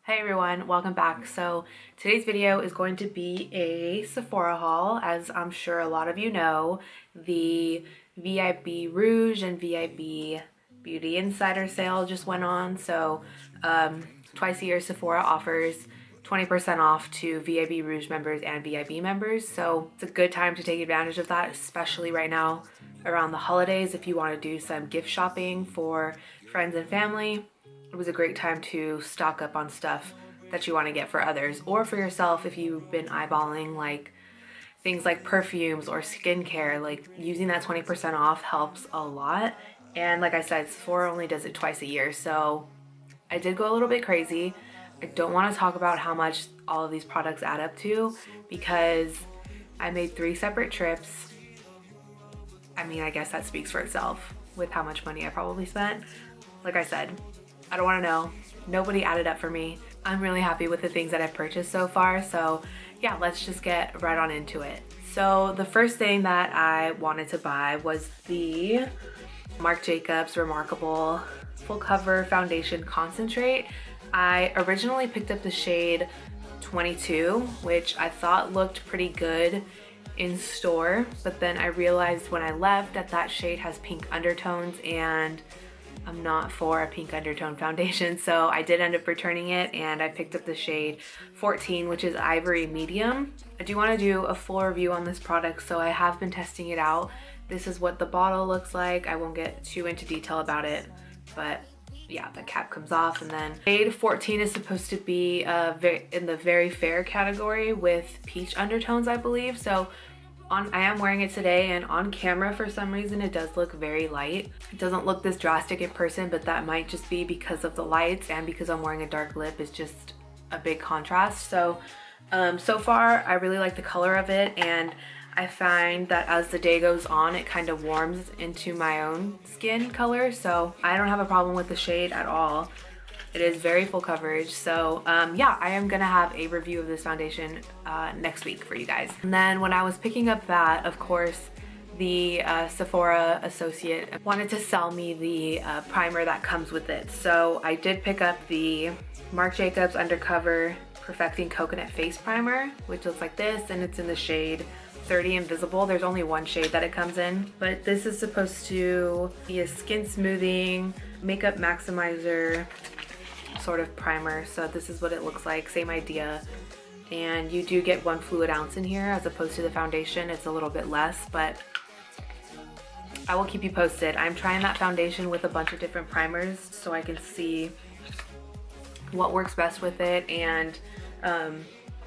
Hey everyone, welcome back. So today's video is going to be a Sephora haul. As I'm sure a lot of you know, the VIB Rouge and VIB Beauty Insider sale just went on. So twice a year Sephora offers 20% off to VIB Rouge members and VIB members. So it's a good time to take advantage of that, especially right now around the holidays if you want to do some gift shopping for friends and family. It was a great time to stock up on stuff that you want to get for others or for yourself if you've been eyeballing like things like perfumes or skincare. Like using that 20% off helps a lot. And like I said, Sephora only does it twice a year, so I did go a little bit crazy. I don't want to talk about how much all of these products add up to because I made 3 separate trips. I mean, I guess that speaks for itself with how much money I probably spent. Like I said, I don't want to know. Nobody added up for me. I'm really happy with the things that I've purchased so far. So yeah, let's just get right on into it. So the first thing that I wanted to buy was the Marc Jacobs Remarcable Full Cover Foundation Concentrate. I originally picked up the shade 22, which I thought looked pretty good in store, but then I realized when I left that shade has pink undertones and I'm not for a pink undertone foundation, so I did end up returning it and I picked up the shade 14, which is Ivory Medium. I do want to do a full review on this product, so I have been testing it out. This is what the bottle looks like. I won't get too into detail about it, but yeah, the cap comes off. And then shade 14 is supposed to be in the very fair category with peach undertones, I believe. So I am wearing it today, and on camera for some reason it does look very light. It doesn't look this drastic in person, but that might just be because of the lights and because I'm wearing a dark lip. It's just a big contrast. So so far I really like the color of it, and I find that as the day goes on it kind of warms into my own skin color, so I don't have a problem with the shade at all. It is very full coverage, so yeah, I am gonna have a review of this foundation next week for you guys. And then when I was picking up that, of course, the Sephora associate wanted to sell me the primer that comes with it. So I did pick up the Marc Jacobs Undercover Perfecting Coconut Face Primer, which looks like this, and it's in the shade 30 Invisible. There's only one shade that it comes in, but this is supposed to be a skin smoothing, makeup maximizer sort of primer. So this is what it looks like, same idea. And you do get 1 fluid ounce in here as opposed to the foundation. It's a little bit less, but I will keep you posted. I'm trying that foundation with a bunch of different primers so I can see what works best with it and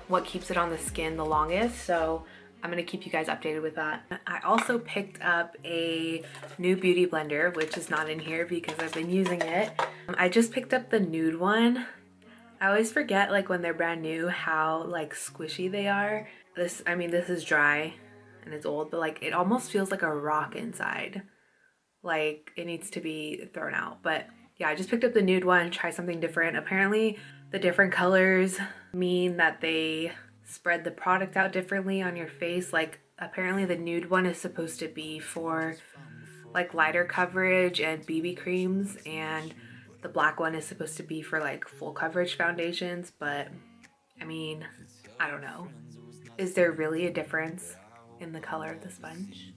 what keeps it on the skin the longest. So I'm gonna keep you guys updated with that. I also picked up a new beauty blender, which is not in here because I've been using it. I just picked up the Nude one. I always forget, like, when they're brand new how like squishy they are. This is dry and it's old, but like it almost feels like a rock inside. Like it needs to be thrown out. But yeah, I just picked up the Nude one, try something different. Apparently the different colors mean that they spread the product out differently on your face. Like apparently the Nude one is supposed to be for like lighter coverage and BB creams, and the black one is supposed to be for like full coverage foundations. But I mean, I don't know. Is there really a difference in the color of the sponge?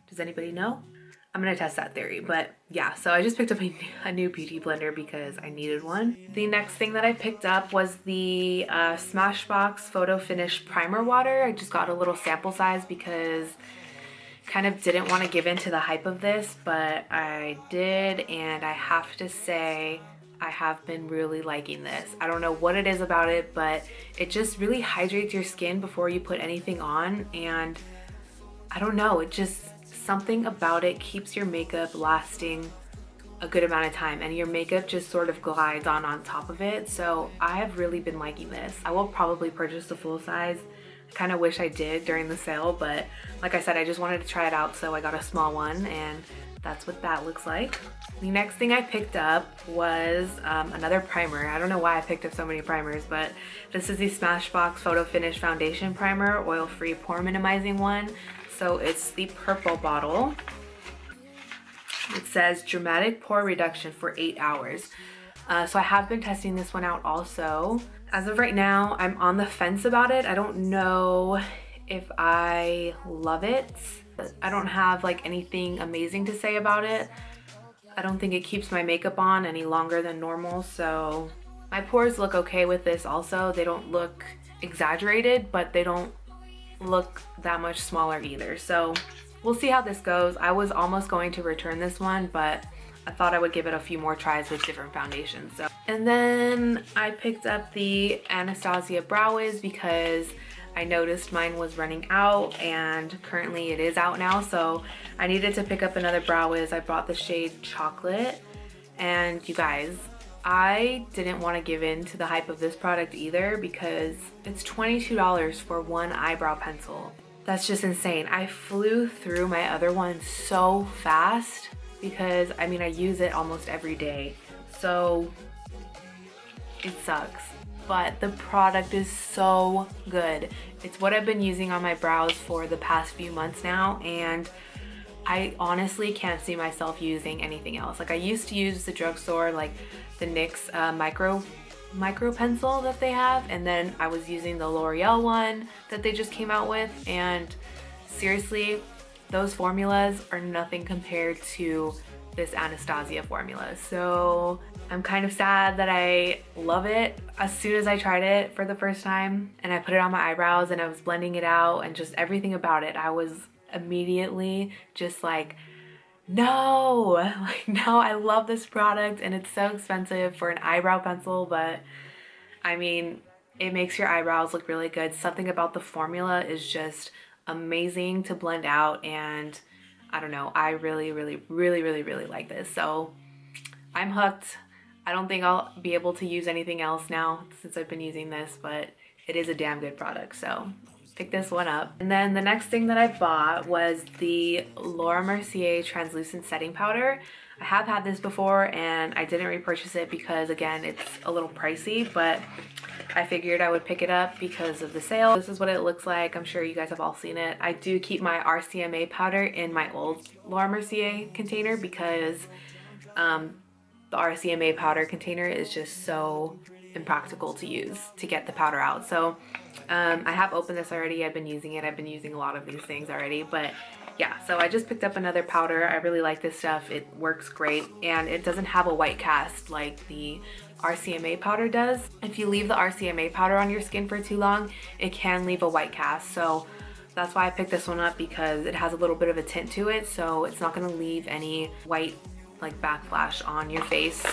Does anybody know? I'm gonna test that theory. But yeah, so I just picked up a new beauty blender because I needed one. The next thing that I picked up was the Smashbox Photo Finish Primer Water. I just got a little sample size because kind of didn't want to give in to the hype of this, but I did, and I have to say I have been really liking this. I don't know what it is about it, but it just really hydrates your skin before you put anything on, and I don't know, it just, something about it keeps your makeup lasting a good amount of time, and your makeup just sort of glides on top of it. So I have really been liking this. I will probably purchase the full size. I kind of wish I did during the sale, but like I said, I just wanted to try it out, so I got a small one, and that's what that looks like. The next thing I picked up was another primer. I don't know why I picked up so many primers, but this is the Smashbox Photo Finish Foundation Primer, oil-free pore minimizing one. So it's the purple bottle. It says dramatic pore reduction for 8 hours. So I have been testing this one out also. As of right now, I'm on the fence about it. I don't know if I love it. I don't have like anything amazing to say about it. I don't think it keeps my makeup on any longer than normal, so my pores look okay with this also. They don't look exaggerated, but they don't look that much smaller either. So we'll see how this goes. I was almost going to return this one, but I thought I would give it a few more tries with different foundations. So, and then I picked up the Anastasia Brow Wiz because I noticed mine was running out, and currently it is out now, so I needed to pick up another Brow Wiz. I bought the shade Chocolate, and you guys, I didn't want to give in to the hype of this product either because it's $22 for one eyebrow pencil. That's just insane. I flew through my other one so fast because, I mean, I use it almost every day, so it sucks. But the product is so good. It's what I've been using on my brows for the past few months now, and I honestly can't see myself using anything else. Like, I used to use the drugstore, like the NYX micro pencil that they have, and then I was using the L'Oreal one that they just came out with, and seriously, those formulas are nothing compared to this Anastasia formula. So I'm kind of sad that I love it. As soon as I tried it for the first time and I put it on my eyebrows and I was blending it out and just everything about it, I was immediately just like, no, like, no, I love this product, and it's so expensive for an eyebrow pencil, but I mean, it makes your eyebrows look really good. Something about the formula is just amazing to blend out, and I don't know, I really like this. So I'm hooked. I don't think I'll be able to use anything else now since I've been using this, but it is a damn good product, so pick this one up. And then the next thing that I bought was the Laura Mercier translucent setting powder. I have had this before and I didn't repurchase it because, again, it's a little pricey, but I figured I would pick it up because of the sale. This is what it looks like. I'm sure you guys have all seen it. I do keep my RCMA powder in my old Laura Mercier container because the RCMA powder container is just so impractical to use to get the powder out. So I have opened this already. I've been using it. I've been using a lot of these things already, but yeah, so I just picked up another powder. I really like this stuff. It works great, and it doesn't have a white cast like the RCMA powder does. If you leave the RCMA powder on your skin for too long, it can leave a white cast. So that's why I picked this one up, because it has a little bit of a tint to it, so it's not gonna leave any white like backflash on your face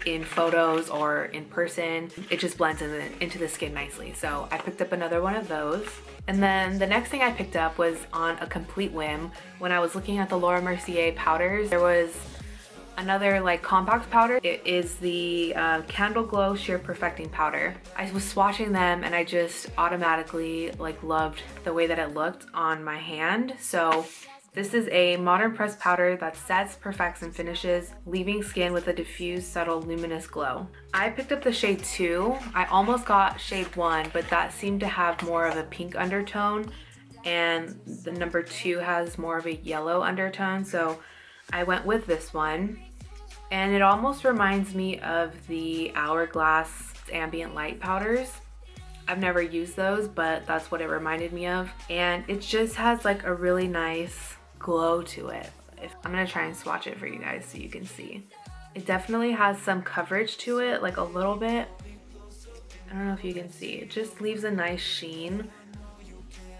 in photos or in person. It just blends into the skin nicely. So I picked up another one of those. And then the next thing I picked up was on a complete whim. When I was looking at the Laura Mercier powders, there was another like compact powder. It is the Candleglow Sheer Perfecting Powder. I was swatching them and I just automatically like loved the way that it looked on my hand. So this is a modern pressed powder that sets, perfects, and finishes, leaving skin with a diffused, subtle, luminous glow. I picked up the shade 2. I almost got shade 1, but that seemed to have more of a pink undertone, and the number 2 has more of a yellow undertone, so I went with this one. And it almost reminds me of the Hourglass Ambient Light powders. I've never used those, but that's what it reminded me of. And it just has like a really nice glow to it. I'm gonna try and swatch it for you guys so you can see. It definitely has some coverage to it, like a little bit. I don't know if you can see. It just leaves a nice sheen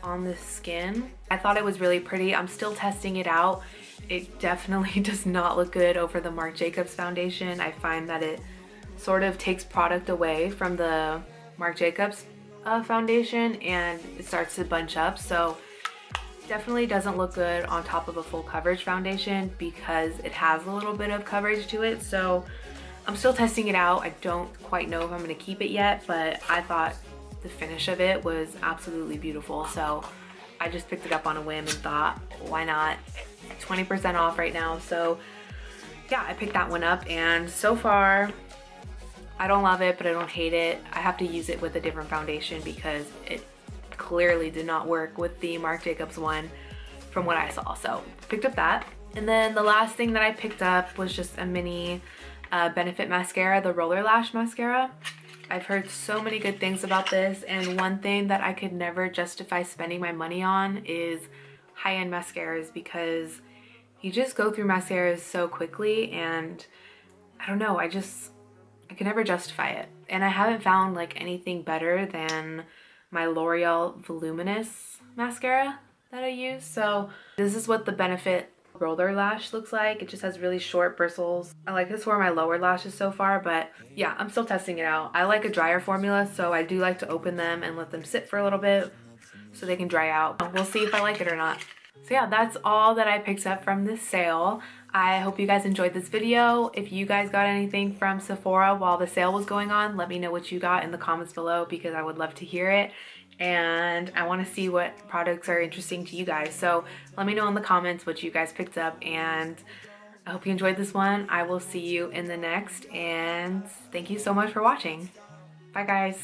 on the skin. I thought it was really pretty. I'm still testing it out. It definitely does not look good over the Marc Jacobs foundation. I find that it sort of takes product away from the Marc Jacobs foundation, and it starts to bunch up. So definitely doesn't look good on top of a full coverage foundation because it has a little bit of coverage to it. So I'm still testing it out. I don't quite know if I'm gonna keep it yet, but I thought the finish of it was absolutely beautiful. So I just picked it up on a whim and thought, why not? 20% off right now. So yeah, I picked that one up, and so far I don't love it, but I don't hate it. I have to use it with a different foundation because it clearly did not work with the Marc Jacobs one from what I saw. So picked up that. And then the last thing that I picked up was just a mini Benefit mascara, the Roller Lash mascara. I've heard so many good things about this, and one thing that I could never justify spending my money on is high-end mascaras, because you just go through mascaras so quickly, and I don't know, I could never justify it. And I haven't found like anything better than my L'Oreal Voluminous mascara that I use. So this is what the Benefit Roller Lash looks like. It just has really short bristles. I like this for my lower lashes so far, but yeah, I'm still testing it out. I like a drier formula, so I do like to open them and let them sit for a little bit so they can dry out. We'll see if I like it or not. So yeah, that's all that I picked up from this sale. I hope you guys enjoyed this video. If you guys got anything from Sephora while the sale was going on, let me know what you got in the comments below, because I would love to hear it. And I want to see what products are interesting to you guys. So let me know in the comments what you guys picked up, and I hope you enjoyed this one. I will see you in the next, and thank you so much for watching. Bye guys.